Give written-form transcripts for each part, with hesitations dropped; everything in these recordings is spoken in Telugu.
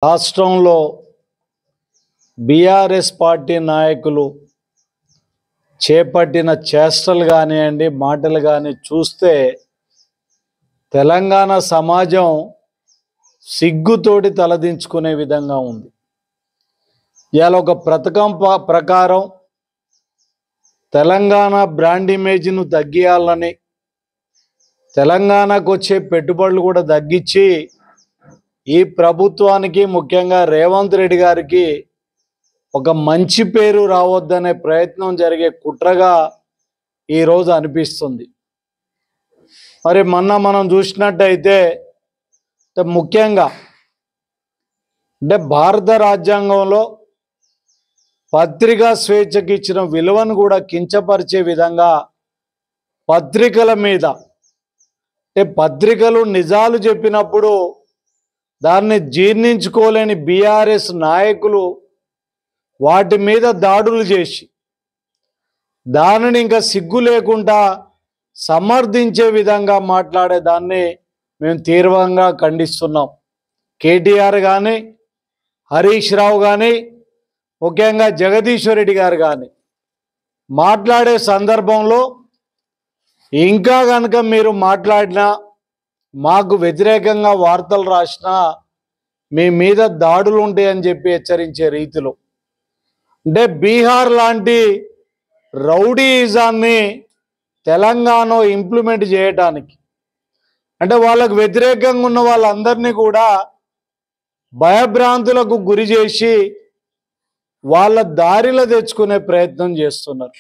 రాష్ట్రంలో బీఆర్ఎస్ పార్టీ నాయకులు చేపట్టిన చేష్టలు కానివ్వండి, మాటలు కానీ చూస్తే తెలంగాణ సమాజం సిగ్గుతోటి తలదించుకునే విధంగా ఉంది. ఇవాళ ఒక పథకం ప్రకారం తెలంగాణ బ్రాండ్ ఇమేజ్ను తగ్గియాలని, తెలంగాణకు వచ్చే పెట్టుబడులు కూడా తగ్గించి ఈ ప్రభుత్వానికి, ముఖ్యంగా రేవంత్ రెడ్డి గారికి ఒక మంచి పేరు రావద్దనే ప్రయత్నం జరిగే కుట్రగా ఈరోజు అనిపిస్తుంది. మరి మొన్న మనం చూసినట్టయితే ముఖ్యంగా భారత రాజ్యాంగంలో పత్రికా స్వేచ్ఛకి ఇచ్చిన విలువను కూడా కించపరిచే విధంగా పత్రికల మీద, పత్రికలు నిజాలు చెప్పినప్పుడు దాన్ని జీర్ణించుకోలేని బీఆర్ఎస్ నాయకులు వాటి మీద దాడులు చేసి దానిని ఇంకా సిగ్గు లేకుండా సమర్థించే విధంగా మాట్లాడేదాన్ని మేము తీవ్రంగా ఖండిస్తున్నాం. కేటీఆర్ కానీ, హరీష్ రావు కానీ, ముఖ్యంగా జగదీశ్వర్ రెడ్డి గారు కానీ మాట్లాడే సందర్భంలో ఇంకా కనుక మీరు మాట్లాడినా, మాకు వ్యతిరేకంగా వార్తలు రాసినా మీ మీద దాడులు ఉంటాయని చెప్పి హెచ్చరించే రీతిలో, బీహార్ లాంటి రౌడీయిజాన్ని తెలంగాణ ఇంప్లిమెంట్ చేయడానికి, వాళ్ళకు వ్యతిరేకంగా ఉన్న వాళ్ళందరినీ కూడా భయభ్రాంతులకు గురి చేసి వాళ్ళ దారిలో తెచ్చుకునే ప్రయత్నం చేస్తున్నారు.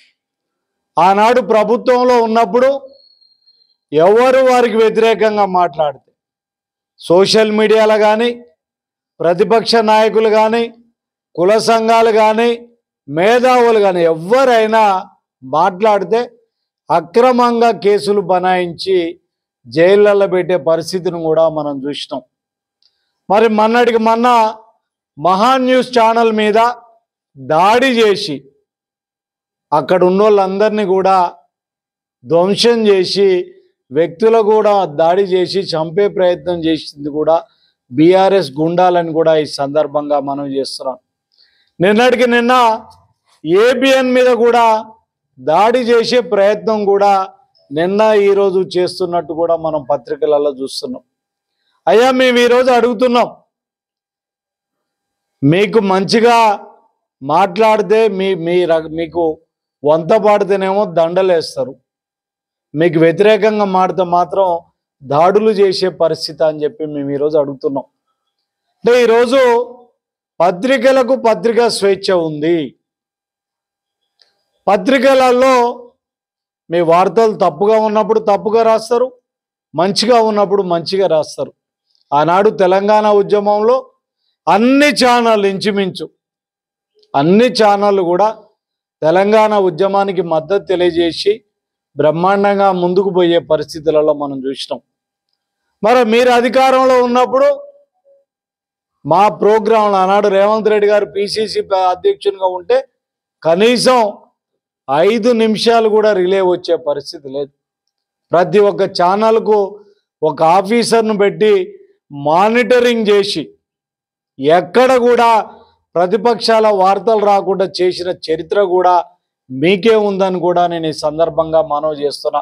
ఆనాడు ప్రభుత్వంలో ఉన్నప్పుడు ఎవరు వారికి వ్యతిరేకంగా మాట్లాడితే సోషల్ మీడియాలో కానీ, ప్రతిపక్ష నాయకులు కానీ, కుల సంఘాలు కానీ, మేధావులు కానీ ఎవరైనా మాట్లాడితే అక్రమంగా కేసులు బనాయించి జైళ్ళల్లో పెట్టే పరిస్థితిని కూడా మనం చూసినాం. మరి మొన్నటికి మొన్న మహా న్యూస్ ఛానల్ మీద దాడి చేసి అక్కడ ఉన్న వాళ్ళందరినీ కూడా ధ్వంసం చేసి, వ్యక్తులు కూడా దాడి చేసి చంపే ప్రయత్నం చేసింది కూడా బీఆర్ఎస్ గుండాలని కూడా ఈ సందర్భంగా మనం చేస్తున్నాం. నిన్నటికి నిన్న ఏబిఎన్ మీద కూడా దాడి చేసే ప్రయత్నం కూడా నిన్న ఈరోజు చేస్తున్నట్టు కూడా మనం పత్రికలలో చూస్తున్నాం. అయ్యా, మేము ఈరోజు అడుగుతున్నాం, మీకు మంచిగా మాట్లాడితే మీకు వంత పాడితేనేమో దండలేస్తారు, మీకు వ్యతిరేకంగా మాడితే మాత్రం దాడులు చేసే పరిస్థితి అని చెప్పి మేము ఈరోజు అడుగుతున్నాం. ఈరోజు పత్రికలకు పత్రికా స్వేచ్ఛ ఉంది. పత్రికలలో మీ వార్తలు తప్పుగా ఉన్నప్పుడు తప్పుగా రాస్తారు, మంచిగా ఉన్నప్పుడు మంచిగా రాస్తారు. ఆనాడు తెలంగాణ ఉద్యమంలో అన్ని ఛానళ్ళు, ఇంచుమించు అన్ని ఛానళ్ళు కూడా తెలంగాణ ఉద్యమానికి మద్దతు తెలియజేసి బ్రహ్మాండంగా ముందుకు పోయే పరిస్థితులలో మనం చూసినాం. మరి మీరు అధికారంలో ఉన్నప్పుడు మా ప్రోగ్రాంలు, ఆనాడు రేవంత్ రెడ్డి గారు పిసిసి అధ్యక్షునిగా ఉంటే కనీసం 5 నిమిషాలు కూడా రిలే వచ్చే పరిస్థితి లేదు. ప్రతి ఒక్క ఛానల్కు ఒక ఆఫీసర్ను పెట్టి మానిటరింగ్ చేసి ఎక్కడ కూడా ప్రతిపక్షాల వార్తలు రాకుండా చేసిన చరిత్ర కూడా మీకే ఉందని కూడా నేను ఈ సందర్భంగా మనవి చేస్తున్నా.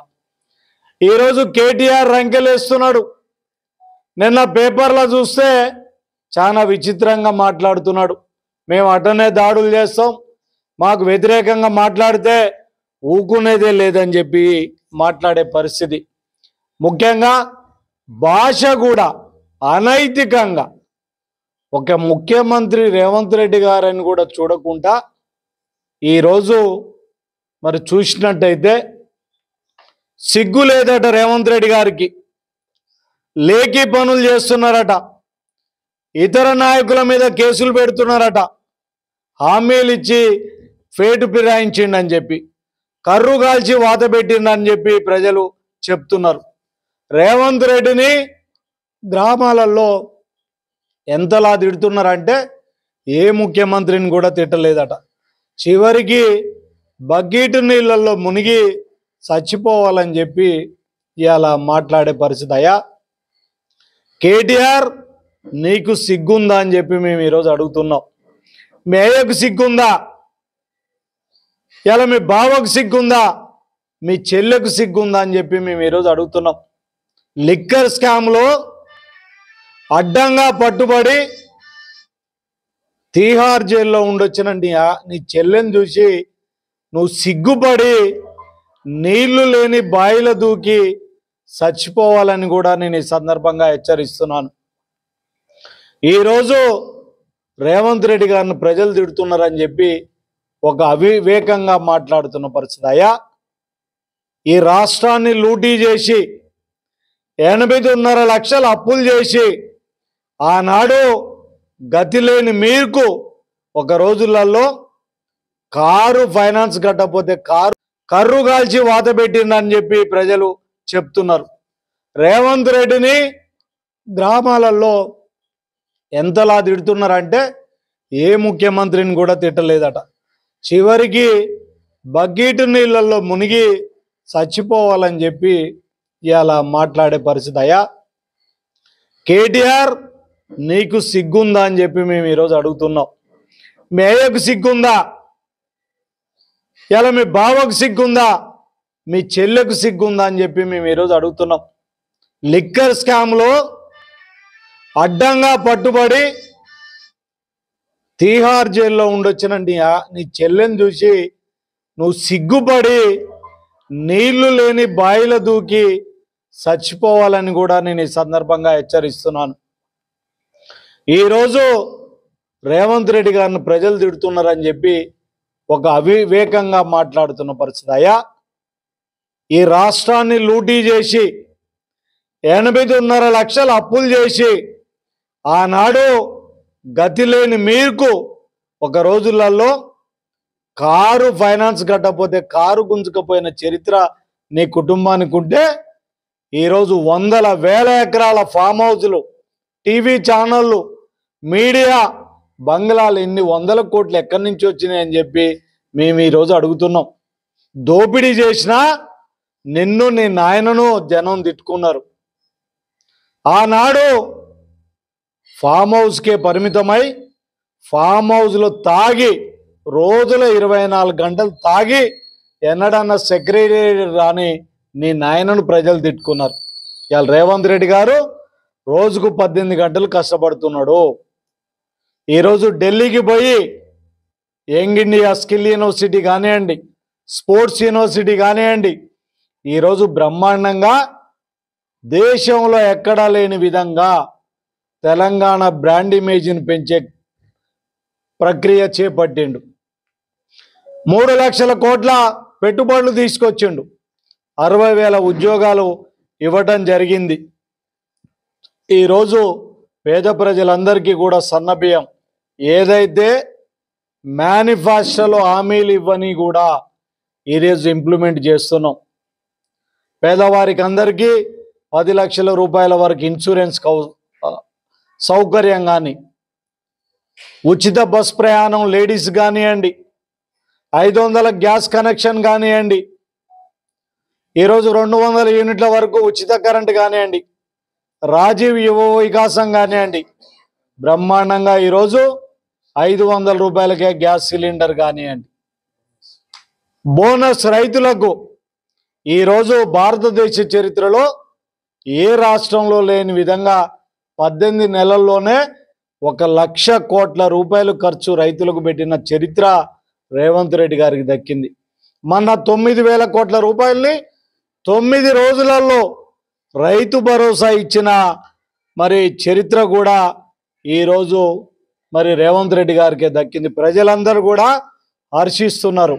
ఈరోజు కేటీఆర్ రంకెలేస్తున్నాడు. నిన్న పేపర్లో చూస్తే చాలా విచిత్రంగా మాట్లాడుతున్నాడు. మేము అటనే దాడులు చేస్తాం, మాకు వ్యతిరేకంగా మాట్లాడితే ఊకునేదే లేదని చెప్పి మాట్లాడే పరిస్థితి. ముఖ్యంగా భాష కూడా అనైతికంగా ఒక ముఖ్యమంత్రి రేవంత్ రెడ్డి గారని కూడా చూడకుండా ఈరోజు మరి చూసినట్టయితే సిగ్గు లేదట రేవంత్ రెడ్డి గారికి. లేఖీ పనులు చేస్తున్నారట, ఇతర నాయకుల మీద కేసులు పెడుతున్నారట, హామీలు ఇచ్చి ఫేటు ఫిరాయించిండని చెప్పి, కర్రు కాల్చి వాత పెట్టిండని చెప్పి ప్రజలు చెప్తున్నారు. రేవంత్ రెడ్డిని గ్రామాలలో ఎంతలా తిడుతున్నారంటే ఏ ముఖ్యమంత్రిని కూడా తిట్టలేదట. చివరికి బగ్గీటు నీళ్ళల్లో మునిగి చచ్చిపోవాలని చెప్పి ఇలా మాట్లాడే పరిస్థితి. అయ్యా, కేటీఆర్ నీకు సిగ్గుందా అని చెప్పి మేము ఈరోజు అడుగుతున్నాం. మీ అయ్యకు సిగ్గుందా? ఇలా మీ బావకు సిగ్గుందా? మీ చెల్లెకు సిగ్గుందా అని చెప్పి మేము ఈరోజు అడుగుతున్నాం. లిక్కర్ స్కామ్లో అడ్డంగా పట్టుబడి తీహార్ జైల్లో ఉండొచ్చిన నీ చెల్లెని చూసి నువ్వు సిగ్గుపడి నీళ్లు లేని బాయిల దూకి చచ్చిపోవాలని కూడా నేను ఈ సందర్భంగా హెచ్చరిస్తున్నాను. ఈరోజు రేవంత్ రెడ్డి గారిని ప్రజలు తిడుతున్నారని చెప్పి ఒక అవివేకంగా మాట్లాడుతున్న పరిస్థితి. అయ్యా, ఈ రాష్ట్రాన్ని లూటీ చేసి 8.5 లక్షల అప్పులు చేసి ఆనాడు గతి లేని మీకు ఒక రోజులలో కారు ఫైనాన్స్ కట్టకపోతే కర్రు కాల్చి వాత పెట్టిందని చెప్పి ప్రజలు చెప్తున్నారు. రేవంత్ రెడ్డిని గ్రామాలలో ఎంతలా తిడుతున్నారంటే ఏ ముఖ్యమంత్రిని కూడా తిట్టలేదట. చివరికి బగ్గీటు నీళ్ళల్లో మునిగి చచ్చిపోవాలని చెప్పి ఇలా మాట్లాడే పరిస్థితి. అయ్యా, కేటీఆర్ నీకు సిగ్గుందా అని చెప్పి మేము ఈరోజు అడుగుతున్నాం. మీ అయ్యకు సిగ్గుందా? ఇలా మీ బావకు సిగ్గుందా? మీ చెల్లెకు సిగ్గుందా అని చెప్పి మేము ఈరోజు అడుగుతున్నాం. లిక్కర్ స్కామ్లో అడ్డంగా పట్టుబడి తీహార్ జైల్లో ఉండొచ్చిన నీ చెల్లెని చూసి నువ్వు సిగ్గుపడి నీళ్లు లేని బాయిల దూకి చచ్చిపోవాలని కూడా నేను ఈ సందర్భంగా హెచ్చరిస్తున్నాను. ఈరోజు రేవంత్ రెడ్డి గారిని ప్రజలు తిడుతున్నారని చెప్పి ఒక అవివేకంగా మాట్లాడుతున్న పరిస్థితి. అయ్యా, ఈ రాష్ట్రాన్ని లూటీ చేసి 8.5 లక్షల అప్పులు చేసి ఆనాడు గతి లేని మీకు ఒక రోజులలో కారు ఫైనాన్స్ కట్టకపోతే కారు గుంజుకపోయిన చరిత్ర నీ కుటుంబానికి ఉంటే ఈరోజు 100,000 ఎకరాల ఫామ్ హౌస్లు, టీవీ ఛానళ్ళు, మీడియా బంగ్లాలు ఎన్ని 100 కోట్లు ఎక్కడి నుంచి వచ్చినాయని చెప్పి మేము ఈరోజు అడుగుతున్నాం. దోపిడీ చేసినా నిన్ను నీ నాయనను జనం తిట్టుకున్నారు. ఆనాడు ఫామ్ హౌస్కే పరిమితమై ఫామ్ హౌస్లో తాగి రోజుల 24 గంటలు తాగి ఎన్నడన్నా సెక్రటరీ రాని నీ నాయనను ప్రజలు తిట్టుకున్నారు. ఇవాళ రేవంత్ రెడ్డి గారు రోజుకు 18 గంటలు కష్టపడుతున్నాడు. ఈరోజు ఢిల్లీకి పోయి యంగ్ ఇండియా స్కిల్ యూనివర్సిటీ కానివ్వండి, స్పోర్ట్స్ యూనివర్సిటీ కానివ్వండి, ఈరోజు బ్రహ్మాండంగా దేశంలో ఎక్కడా లేని విధంగా తెలంగాణ బ్రాండ్ ఇమేజ్ని పెంచే ప్రక్రియ చేపట్టిండు. 3 లక్షల కోట్ల పెట్టుబడులు తీసుకొచ్చిండు. 60,000 ఉద్యోగాలు ఇవ్వటం జరిగింది. ఈరోజు పేద ప్రజలందరికీ కూడా సన్నబియ్యం ఏదైతే మేనిఫెస్టోలో హామీలు ఇవ్వని కూడా ఈరోజు ఇంప్లిమెంట్ చేస్తున్నాం. పేదవారికి అందరికీ 10 లక్షల రూపాయల వరకు ఇన్సూరెన్స్ సౌకర్యం కానీ, ఉచిత బస్ ప్రయాణం లేడీస్ కానివ్వండి, 500 గ్యాస్ కనెక్షన్ కానివ్వండి, ఈరోజు 200 యూనిట్ల వరకు ఉచిత కరెంట్ కానివ్వండి, రాజీవ్ యువ వికాసం కానివ్వండి, బ్రహ్మాండంగా ఈరోజు 500 రూపాయలకే గ్యాస్ సిలిండర్ కానివ్వండి, బోనస్ రైతులకు ఈరోజు భారతదేశ చరిత్రలో ఏ రాష్ట్రంలో లేని విధంగా 18 నెలల్లోనే 1,00,000 కోట్ల రూపాయలు ఖర్చు రైతులకు పెట్టిన చరిత్ర రేవంత్ రెడ్డి గారికి దక్కింది. మొన్న 9,000 కోట్ల రూపాయల్ని 9 రోజులలో రైతు భరోసా ఇచ్చిన మరి చరిత్ర కూడా ఈరోజు మరి రేవంత్ రెడ్డి గారికి దక్కింది. ప్రజలందరూ కూడా హర్షిస్తున్నారు.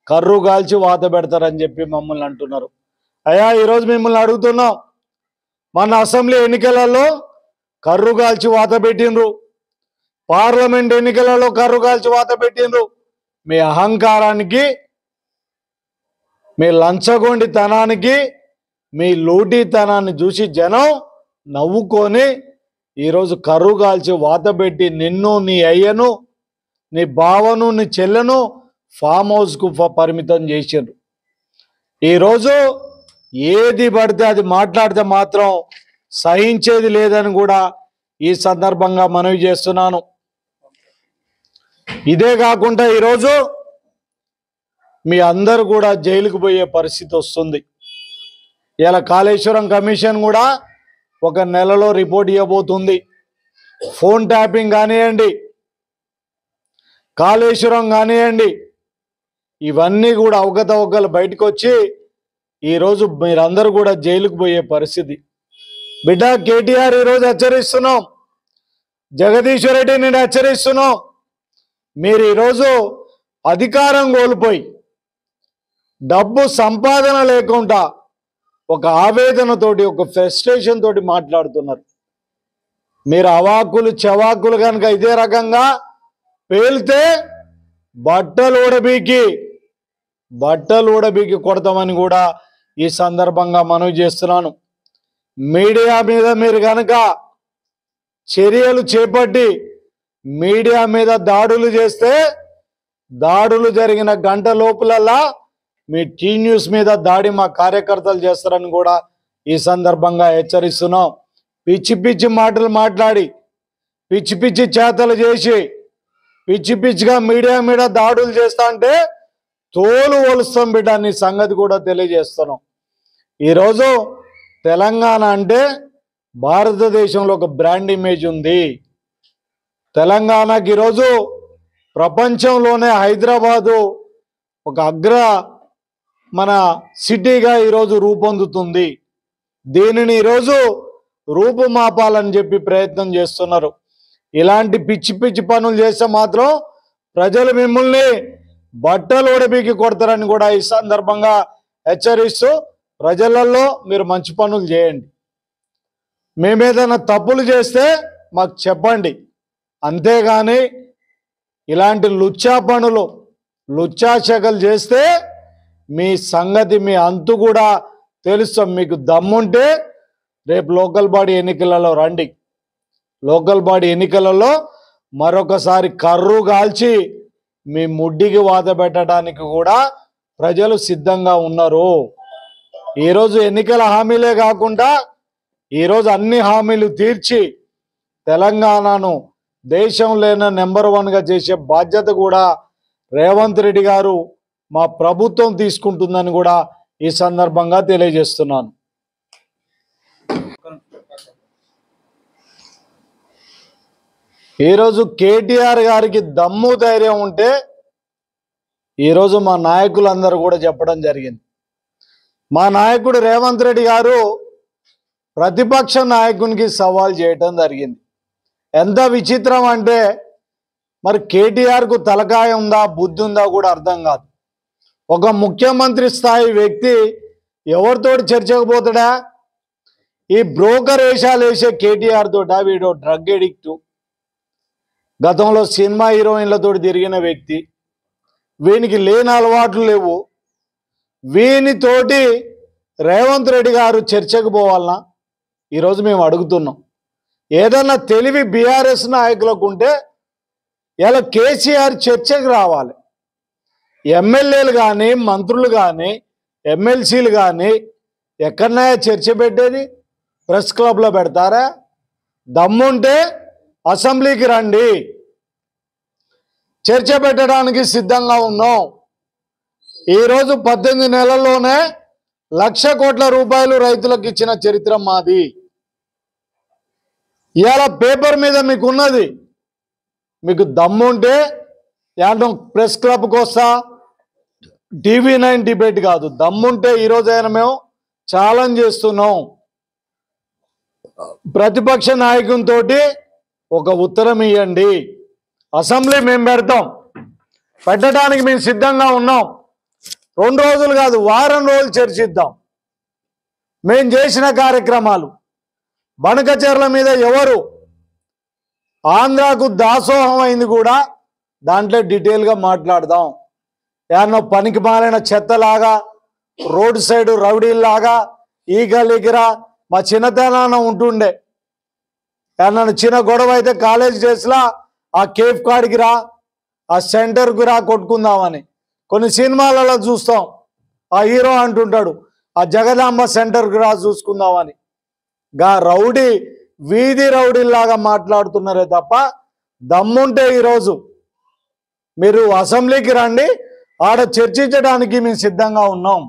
కర్రు కాల్చి వాత పెడతారని చెప్పి మమ్మల్ని అంటున్నారు. అయ్యా, ఈరోజు మిమ్మల్ని అడుగుతున్నాం. మన అసెంబ్లీ ఎన్నికలలో కర్రు కాల్చి వాత పెట్టిండ్రు, పార్లమెంట్ ఎన్నికలలో కర్రు కాల్చి వాత పెట్టిండ్రు. మీ అహంకారానికి, మీ లంచగొండితనానికి, మీ లూటీతనాన్ని చూసి జనం నవ్వుకొని ఈరోజు కర్రు కాల్చి వాత పెట్టి నిన్ను, నీ అయ్యను, నీ బావను, నీ చెల్లెను ఫామ్ హౌస్కు పరిమితం చేసిండ్రు. ఈరోజు ఏది పడితే అది మాట్లాడితే మాత్రం సహించేది లేదని కూడా ఈ సందర్భంగా మనవి చేస్తున్నాను. ఇదే కాకుండా ఈరోజు మీ అందరూ కూడా జైలుకు పోయే పరిస్థితి వస్తుంది. ఇలా కాళేశ్వరం కమిషన్ కూడా ఒక నెలలో రిపోర్ట్ ఇవ్వబోతుంది. ఫోన్ ట్యాపింగ్ కానివ్వండి, కాళేశ్వరం కానివ్వండి, ఇవన్నీ కూడా అవకతవకలు బయటకు వచ్చి ఈరోజు మీరందరూ కూడా జైలుకు పోయే పరిస్థితి. బిడ్డ కేటీఆర్ ఈరోజు హెచ్చరిస్తున్నాం, జగదీశ్వర్ రెడ్డి నేను హెచ్చరిస్తున్నాం. మీరు ఈరోజు అధికారం కోల్పోయి డబ్బు సంపాదన లేకుండా ఒక ఆవేదనతోటి, ఒక ఫ్రస్ట్రేషన్ తోటి మాట్లాడుతున్నారు. మీరు అవాకులు చవాకులు కనుక ఇదే రకంగా పేలితే బట్టలు ఊడబీకి కొడతామని కూడా ఈ సందర్భంగా మనవి చేస్తున్నాను. మీడియా మీద మీరు కనుక చర్యలు చేపట్టి మీడియా మీద దాడులు చేస్తే, దాడులు జరిగిన గంట లోపలల్లా మీ టీ న్యూస్ మీద దాడి మా కార్యకర్తలు చేస్తారని కూడా ఈ సందర్భంగా హెచ్చరిస్తున్నాం. పిచ్చి పిచ్చి మాటలు మాట్లాడి, పిచ్చి పిచ్చి చేతలు చేసి, పిచ్చి పిచ్చిగా మీడియా మీద దాడులు చేస్తా అంటే తోలు ఒలుస్తాం బిడ్డ, నీ సంగతి కూడా తెలియజేస్తున్నాం. ఈరోజు తెలంగాణ అంటే భారతదేశంలో ఒక బ్రాండ్ ఇమేజ్ ఉంది. తెలంగాణకి ఈరోజు ప్రపంచంలోనే హైదరాబాదు ఒక మన సిటీగా ఈరోజు రూపొందుతుంది. దీనిని ఈరోజు రూపుమాపాలని చెప్పి ప్రయత్నం చేస్తున్నారు. ఇలాంటి పిచ్చి పిచ్చి పనులు చేస్తే మాత్రం ప్రజలు మిమ్మల్ని బట్టలు ఊడబీకి కొడతారని కూడా ఈ సందర్భంగా హెచ్చరిస్తూ, ప్రజలలో మీరు మంచి పనులు చేయండి. మేమేదైనా తప్పులు చేస్తే మాకు చెప్పండి. అంతేగాని ఇలాంటి లుచ్చా పనులు, లుచ్చాశకలు చేస్తే మీ సంగతి, మీ అంతు కూడా తెలుస్తాం. మీకు దమ్ముంటే రేపు లోకల్ బాడీ ఎన్నికలలో రండి. లోకల్ బాడీ ఎన్నికలలో మరొకసారి కర్రు కాల్చి మీ ముడ్డికి వాత పెట్టడానికి కూడా ప్రజలు సిద్ధంగా ఉన్నారు. ఈరోజు ఎన్నికల హామీలే కాకుండా ఈరోజు అన్ని హామీలు తీర్చి తెలంగాణను దేశంలోనే నెంబర్ 1గా చేసే బాధ్యత కూడా రేవంత్ రెడ్డి గారు, మా ప్రభుత్వం తీసుకుంటుందని కూడా ఈ సందర్భంగా తెలియజేస్తున్నాను. ఈరోజు కేటీఆర్ గారికి దమ్ము ధైర్యం ఉంటే ఈరోజు మా నాయకులందరూ కూడా చెప్పడం జరిగింది. మా నాయకుడు రేవంత్ రెడ్డి గారు ప్రతిపక్ష నాయకునికి సవాల్ చేయటం జరిగింది. ఎంత విచిత్రం అంటే, మరి కేటీఆర్కు తలకాయ ఉందా, బుద్ధి ఉందా కూడా అర్థం కాదు. ఒక ముఖ్యమంత్రి స్థాయి వ్యక్తి ఎవరితోటి చర్చకు పోతాడా? ఈ బ్రోకర్ వేషాలు వేసే కేటీఆర్ తోట? వీడు డ్రగ్ ఎడిక్టు, గతంలో సినిమా హీరోయిన్లతో తిరిగిన వ్యక్తి, వీనికి లేని అలవాట్లు లేవు. వీనితోటి రేవంత్ రెడ్డి గారు చర్చకు పోవాలన్నా? ఈరోజు మేము అడుగుతున్నాం. ఏదన్నా తెలివి బీఆర్ఎస్ నాయకులకు ఉంటే ఇలా కేసీఆర్ చర్చకు రావాలి. ఎమ్మెల్యేలు కానీ, మంత్రులు కానీ, ఎమ్మెల్సీలు కానీ ఎక్కడన్నా చర్చ పెట్టేది? ప్రెస్ క్లబ్లో పెడతారా? దమ్ముంటే అసెంబ్లీకి రండి, చర్చ పెట్టడానికి సిద్ధంగా ఉన్నాం. ఈరోజు 18 నెలల్లోనే 1,00,000 కోట్ల రూపాయలు రైతులకు ఇచ్చిన చరిత్ర మాది. ఇవాళ పేపర్ మీద మీకు ఉన్నది. మీకు దమ్ముంటే యాడో ప్రెస్ క్లబ్కి వస్తా, TV9 డిబేట్ కాదు. దమ్ముంటే ఈరోజైనా మేము ఛాలెంజ్ చేస్తున్నాం, ప్రతిపక్ష నాయకునితో ఒక ఉత్తరం ఇవ్వండి, అసెంబ్లీ మేము పెడతాం. పెట్టడానికి మేము సిద్ధంగా ఉన్నాం. 2 రోజులు కాదు, వారం రోజులు చర్చిద్దాం. మేము చేసిన కార్యక్రమాలు, బనకచెర్ల మీద ఎవరు ఆంధ్రాకు దాసోహం అయింది కూడా దాంట్లో డీటెయిల్గా మాట్లాడదాం. ఏమన్నా పనికి మాలిన చెత్తలాగా, రోడ్ సైడ్ రౌడీల్లాగా ఈగలిగిరా మా చిన్నతనాన ఉంటుండే. ఏమన్నా చిన్న గొడవ అయితే కాలేజ్ డేస్లా ఆ కేఫ్ కాడికి రా, ఆ సెంటర్కి రా కొట్టుకుందామని కొన్ని సినిమాలలో చూస్తాం. ఆ హీరో అంటుంటాడు ఆ జగదాంబ సెంటర్కి రా చూసుకుందామని. గా రౌడీ వీధి రౌడీల్లాగా మాట్లాడుతున్నారే తప్ప దమ్ముంటే ఈరోజు మీరు అసెంబ్లీకి రండి, ఆడ చర్చించడానికి మేము సిద్ధంగా ఉన్నాం.